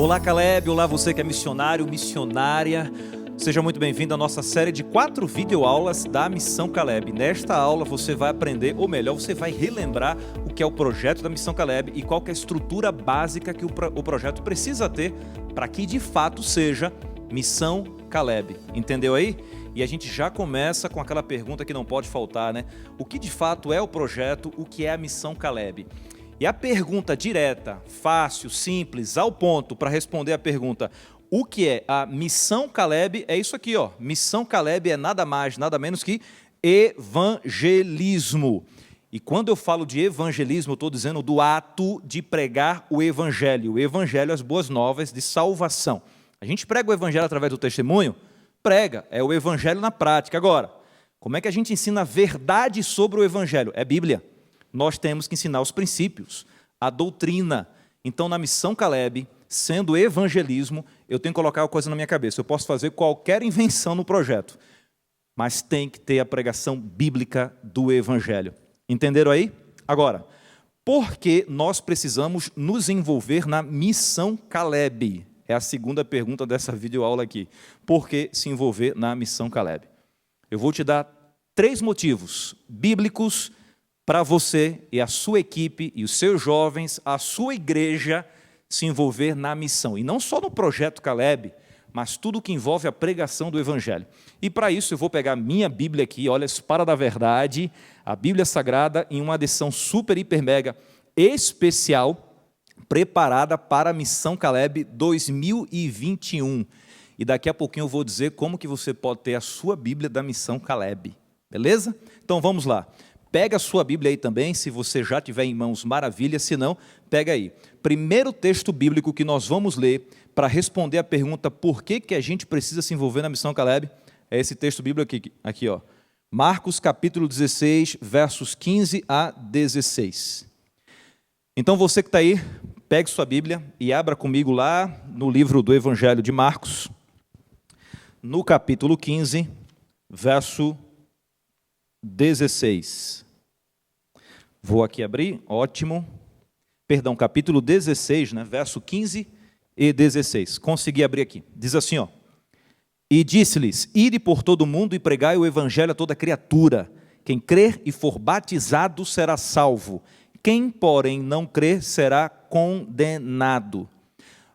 Olá, Caleb. Olá, você que é missionário, missionária. Seja muito bem-vindo à nossa série de 4 videoaulas da Missão Caleb. Nesta aula você vai aprender, ou melhor, você vai relembrar o que é o projeto da Missão Caleb e qual que é a estrutura básica que o projeto precisa ter para que de fato seja Missão Caleb. Entendeu aí? E a gente já começa com aquela pergunta que não pode faltar, né? O que de fato é o projeto, o que é a Missão Caleb? E a pergunta direta, fácil, simples, ao ponto, para responder a pergunta, o que é a Missão Caleb, é isso aqui, ó. Missão Caleb é nada mais, nada menos que evangelismo. E quando eu falo de evangelismo, eu estou dizendo do ato de pregar o evangelho. O evangelho, as boas novas de salvação. A gente prega o evangelho através do testemunho? Prega, é o evangelho na prática. Agora, como é que a gente ensina a verdade sobre o evangelho? É Bíblia. Nós temos que ensinar os princípios, a doutrina. Então, na Missão Caleb, sendo evangelismo, eu tenho que colocar uma coisa na minha cabeça. Eu posso fazer qualquer invenção no projeto, mas tem que ter a pregação bíblica do evangelho. Entenderam aí? Agora, por que nós precisamos nos envolver na Missão Caleb? É a segunda pergunta dessa videoaula aqui. Por que se envolver na Missão Caleb? Eu vou te dar 3 motivos bíblicos para você e a sua equipe e os seus jovens, a sua igreja, se envolver na missão. E não só no projeto Caleb, mas tudo que envolve a pregação do Evangelho. E para isso eu vou pegar minha Bíblia aqui, olha, Espada da Verdade, a Bíblia Sagrada, em uma edição super, hiper, mega especial, preparada para a Missão Caleb 2021. E daqui a pouquinho eu vou dizer como que você pode ter a sua Bíblia da Missão Caleb. Beleza? Então vamos lá. Pega a sua Bíblia aí também, se você já tiver em mãos, maravilha, se não, pega aí. Primeiro texto bíblico que nós vamos ler para responder a pergunta por que a gente precisa se envolver na Missão Caleb, é esse texto bíblico aqui, ó. Marcos capítulo 16, versos 15 a 16. Então você que está aí, pegue sua Bíblia e abra comigo lá no livro do Evangelho de Marcos, no capítulo 15, verso 16. Vou aqui abrir, ótimo. Perdão, capítulo 16, né, verso 15 e 16. Consegui abrir aqui. Diz assim, ó. E disse-lhes, ide por todo o mundo e pregai o evangelho a toda criatura. Quem crer e for batizado será salvo. Quem, porém, não crer será condenado.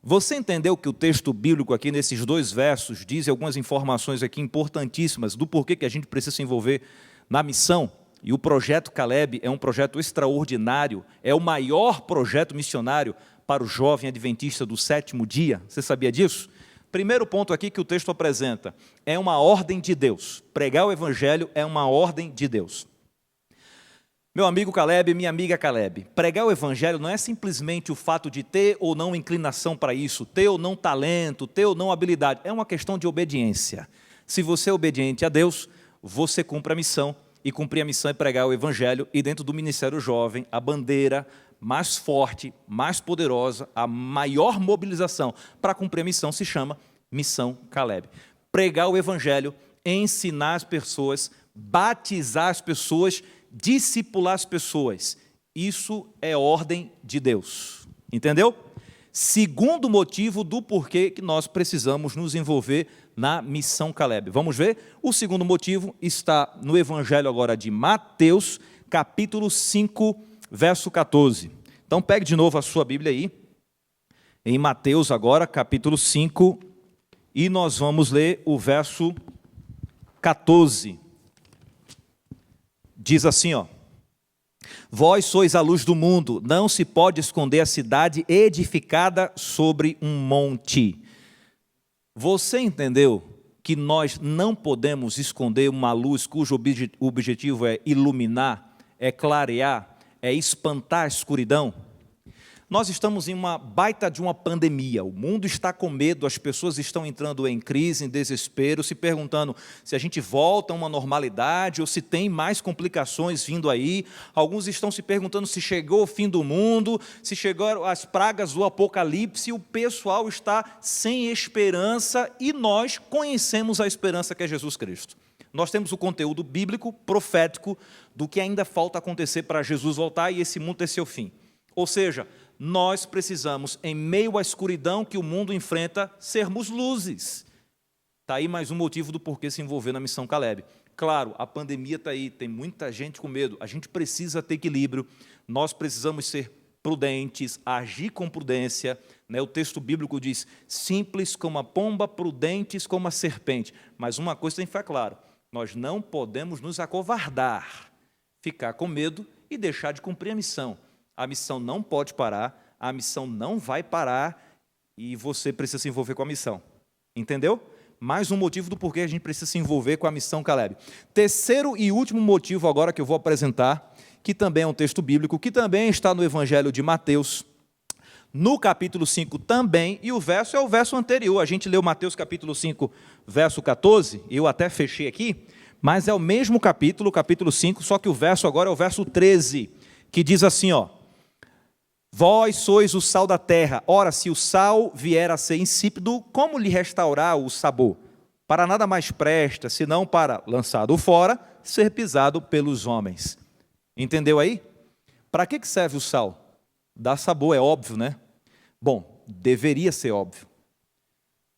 Você entendeu que o texto bíblico aqui, nesses 2 versos, diz algumas informações aqui importantíssimas do porquê que a gente precisa se envolver na missão? E o projeto Caleb é um projeto extraordinário, é o maior projeto missionário para o jovem adventista do 7º dia. Você sabia disso? Primeiro ponto aqui que o texto apresenta, é uma ordem de Deus. Pregar o evangelho é uma ordem de Deus. Meu amigo Caleb, minha amiga Caleb, pregar o evangelho não é simplesmente o fato de ter ou não inclinação para isso, ter ou não talento, ter ou não habilidade, é uma questão de obediência. Se você é obediente a Deus, você cumpre a missão, e cumprir a missão é pregar o evangelho, e dentro do Ministério Jovem, a bandeira mais forte, mais poderosa, a maior mobilização para cumprir a missão se chama Missão Caleb. Pregar o evangelho, ensinar as pessoas, batizar as pessoas, discipular as pessoas. Isso é ordem de Deus. Entendeu? Segundo motivo do porquê que nós precisamos nos envolver na Missão Caleb. Vamos ver? O segundo motivo está no Evangelho agora de Mateus, capítulo 5, verso 14. Então pegue de novo a sua Bíblia aí, em Mateus agora, capítulo 5, e nós vamos ler o verso 14. Diz assim, ó. Vós sois a luz do mundo, não se pode esconder a cidade edificada sobre um monte. Você entendeu que nós não podemos esconder uma luz cujo objetivo é iluminar, é clarear, é espantar a escuridão? Nós estamos em uma baita de uma pandemia, o mundo está com medo, as pessoas estão entrando em crise, em desespero, se perguntando se a gente volta a uma normalidade ou se tem mais complicações vindo aí. Alguns estão se perguntando se chegou o fim do mundo, se chegaram as pragas do apocalipse, o pessoal está sem esperança e nós conhecemos a esperança que é Jesus Cristo. Nós temos o conteúdo bíblico, profético, do que ainda falta acontecer para Jesus voltar e esse mundo ter seu fim. Ou seja, nós precisamos, em meio à escuridão que o mundo enfrenta, sermos luzes. Está aí mais um motivo do porquê se envolver na missão Caleb. Claro, a pandemia está aí, tem muita gente com medo. A gente precisa ter equilíbrio, nós precisamos ser prudentes, agir com prudência. O texto bíblico diz, simples como a pomba, prudentes como a serpente. Mas uma coisa tem que ficar claro, nós não podemos nos acovardar, ficar com medo e deixar de cumprir a missão. A missão não pode parar, a missão não vai parar e você precisa se envolver com a missão. Entendeu? Mais um motivo do porquê a gente precisa se envolver com a missão Caleb. Terceiro e último motivo agora que eu vou apresentar, que também é um texto bíblico, que também está no Evangelho de Mateus, no capítulo 5 também, e o verso é o verso anterior. A gente leu Mateus capítulo 5, verso 14, eu até fechei aqui, mas é o mesmo capítulo 5, só que o verso agora é o verso 13, que diz assim, vós sois o sal da terra. Ora, se o sal vier a ser insípido, como lhe restaurar o sabor? Para nada mais presta, senão para, lançado fora, ser pisado pelos homens. Entendeu aí? Para que serve o sal? Dá sabor, é óbvio, né? Bom, deveria ser óbvio.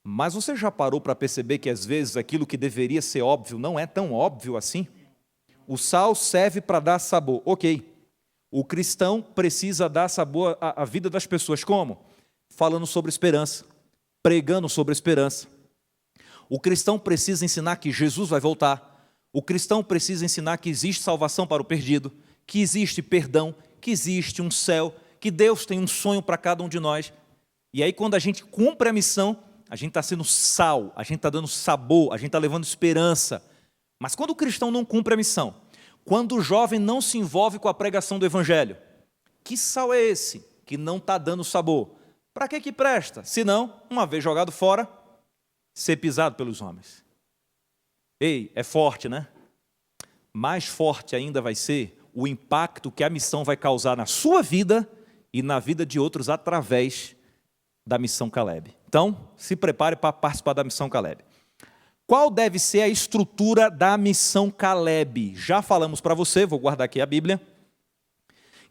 Mas você já parou para perceber que às vezes aquilo que deveria ser óbvio não é tão óbvio assim? O sal serve para dar sabor, ok. O cristão precisa dar sabor à vida das pessoas. Como? Falando sobre esperança, pregando sobre esperança. O cristão precisa ensinar que Jesus vai voltar. O cristão precisa ensinar que existe salvação para o perdido, que existe perdão, que existe um céu, que Deus tem um sonho para cada um de nós. E aí, quando a gente cumpre a missão, a gente está sendo sal, a gente está dando sabor, a gente está levando esperança. Mas quando o cristão não cumpre a missão, quando o jovem não se envolve com a pregação do Evangelho, que sal é esse que não está dando sabor? Para que presta? Se não, uma vez jogado fora, ser pisado pelos homens. Ei, é forte, né? Mais forte ainda vai ser o impacto que a missão vai causar na sua vida e na vida de outros através da missão Caleb. Então, se prepare para participar da missão Caleb. Qual deve ser a estrutura da missão Caleb? Já falamos para você, vou guardar aqui a Bíblia,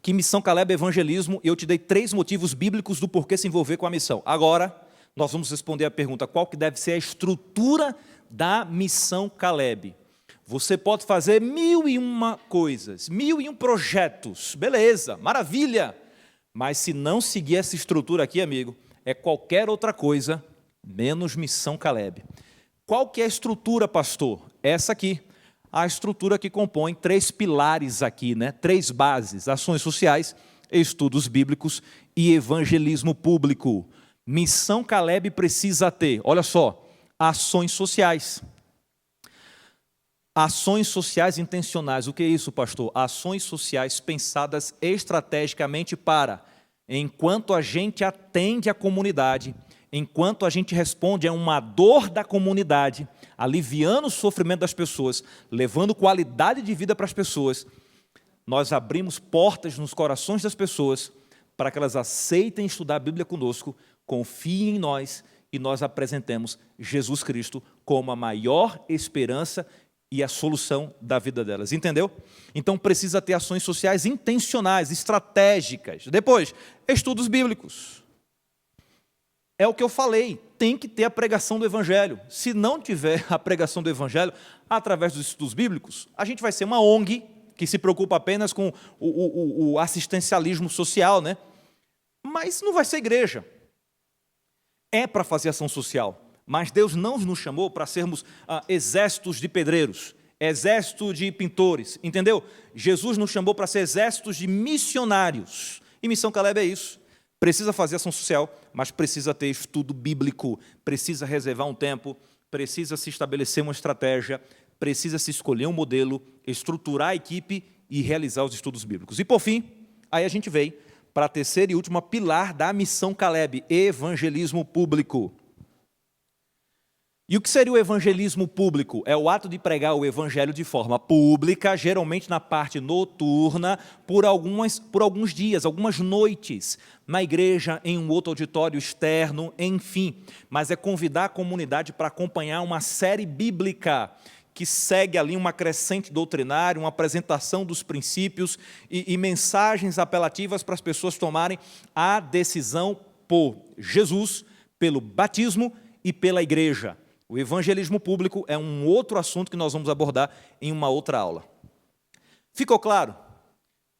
que missão Caleb é evangelismo, e eu te dei 3 motivos bíblicos do porquê se envolver com a missão. Agora, nós vamos responder a pergunta, qual que deve ser a estrutura da missão Caleb? Você pode fazer 1001 coisas, 1001 projetos, beleza, maravilha, mas se não seguir essa estrutura aqui, amigo, é qualquer outra coisa, menos missão Caleb. Qual que é a estrutura, pastor? Essa aqui, a estrutura que compõe 3 pilares aqui, 3 bases, ações sociais, estudos bíblicos e evangelismo público. Missão Caleb precisa ter, olha só, ações sociais. Ações sociais intencionais, o que é isso, pastor? Ações sociais pensadas estrategicamente para, enquanto a gente atende a comunidade, enquanto a gente responde a uma dor da comunidade, aliviando o sofrimento das pessoas, levando qualidade de vida para as pessoas, nós abrimos portas nos corações das pessoas para que elas aceitem estudar a Bíblia conosco, confiem em nós e nós apresentemos Jesus Cristo como a maior esperança e a solução da vida delas. Entendeu? Então precisa ter ações sociais intencionais, estratégicas. Depois, estudos bíblicos. É o que eu falei, tem que ter a pregação do Evangelho. Se não tiver a pregação do Evangelho, através dos estudos bíblicos, a gente vai ser uma ONG que se preocupa apenas com o assistencialismo social, Mas não vai ser igreja. É para fazer ação social, mas Deus não nos chamou para sermos exércitos de pedreiros, exército de pintores, entendeu? Jesus nos chamou para ser exércitos de missionários. E missão Caleb é isso. Precisa fazer ação social, mas precisa ter estudo bíblico, precisa reservar um tempo, precisa se estabelecer uma estratégia, precisa se escolher um modelo, estruturar a equipe e realizar os estudos bíblicos. E por fim, aí a gente vem para a terceira e última pilar da missão Caleb, evangelismo público. E o que seria o evangelismo público? É o ato de pregar o evangelho de forma pública, geralmente na parte noturna, por alguns dias, algumas noites, na igreja, em um outro auditório externo, enfim. Mas é convidar a comunidade para acompanhar uma série bíblica que segue ali uma crescente doutrinária, uma apresentação dos princípios e mensagens apelativas para as pessoas tomarem a decisão por Jesus, pelo batismo e pela igreja. O evangelismo público é um outro assunto que nós vamos abordar em uma outra aula. Ficou claro?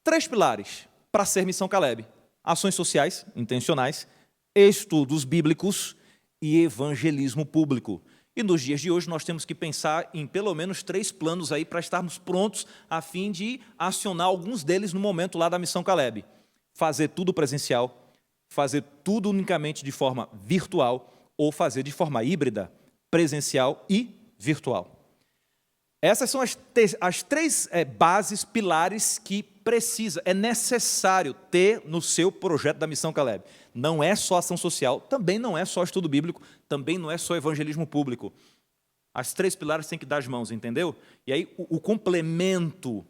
3 pilares para ser Missão Caleb: ações sociais, intencionais, estudos bíblicos e evangelismo público. E nos dias de hoje nós temos que pensar em pelo menos 3 planos aí para estarmos prontos a fim de acionar alguns deles no momento lá da Missão Caleb. Fazer tudo presencial, fazer tudo unicamente de forma virtual ou fazer de forma híbrida, presencial e virtual. Essas são as 3 bases, pilares que é necessário ter no seu projeto da Missão Caleb. Não é só ação social, também não é só estudo bíblico, também não é só evangelismo público. As 3 pilares têm que dar as mãos, entendeu? E aí o complemento,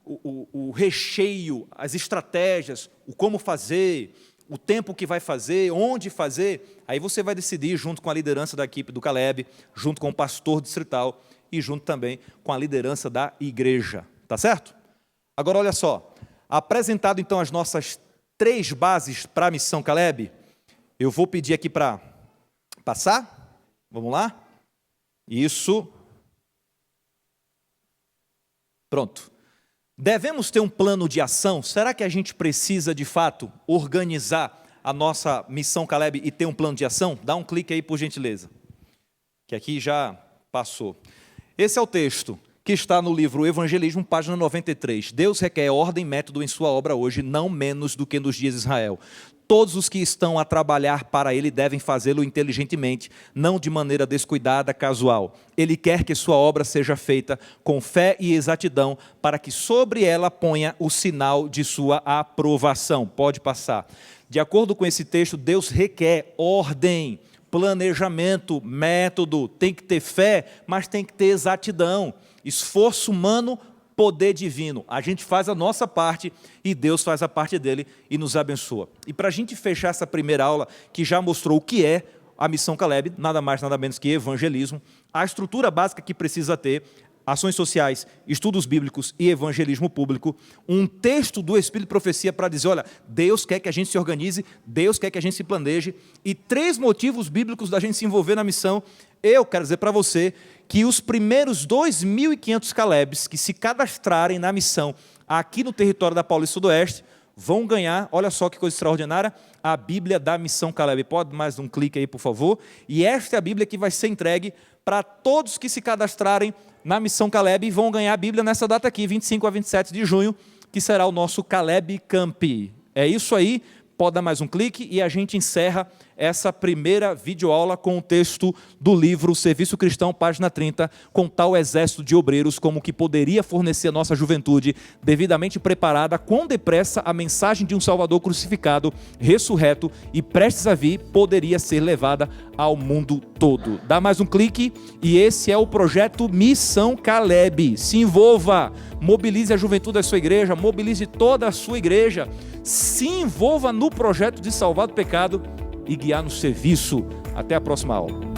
o recheio, as estratégias, o como fazer, o tempo que vai fazer, onde fazer, aí você vai decidir junto com a liderança da equipe do Caleb, junto com o pastor distrital e junto também com a liderança da igreja. Tá certo? Agora, olha só, apresentado então as nossas 3 bases para a Missão Caleb, eu vou pedir aqui para passar, vamos lá? Isso. Pronto. Devemos ter um plano de ação? Será que a gente precisa, de fato, organizar a nossa Missão Caleb e ter um plano de ação? Dá um clique aí, por gentileza, que aqui já passou. Esse é o texto que está no livro Evangelismo, página 93. Deus requer ordem e método em sua obra hoje, não menos do que nos dias de Israel. Todos os que estão a trabalhar para ele devem fazê-lo inteligentemente, não de maneira descuidada, casual. Ele quer que sua obra seja feita com fé e exatidão, para que sobre ela ponha o sinal de sua aprovação. Pode passar. De acordo com esse texto, Deus requer ordem, planejamento, método. Tem que ter fé, mas tem que ter exatidão. Esforço humano, poder divino. A gente faz a nossa parte e Deus faz a parte dele e nos abençoa. E para a gente fechar essa primeira aula, que já mostrou o que é a Missão Caleb, nada mais, nada menos que evangelismo, a estrutura básica que precisa ter: ações sociais, estudos bíblicos e evangelismo público, um texto do Espírito de Profecia para dizer, olha, Deus quer que a gente se organize, Deus quer que a gente se planeje, e 3 motivos bíblicos da gente se envolver na missão. Eu quero dizer para você que os primeiros 2.500 Calebs que se cadastrarem na missão aqui no território da Paulista Sudoeste vão ganhar, olha só que coisa extraordinária, a Bíblia da Missão Caleb. Pode mais um clique aí, por favor? E esta é a Bíblia que vai ser entregue para todos que se cadastrarem na Missão Caleb e vão ganhar a Bíblia nessa data aqui, 25 a 27 de junho, que será o nosso Caleb Camp. É isso aí, pode dar mais um clique e a gente encerra essa primeira videoaula com o texto do livro Serviço Cristão, página 30, com tal exército de obreiros como que poderia fornecer a nossa juventude devidamente preparada, quão depressa a mensagem de um Salvador crucificado, ressurreto e prestes a vir poderia ser levada ao mundo todo. Dá mais um clique e esse é o projeto Missão Caleb. Se envolva, mobilize a juventude da sua igreja, mobilize toda a sua igreja, se envolva no projeto de salvar do pecado e guiar no serviço. Até a próxima aula.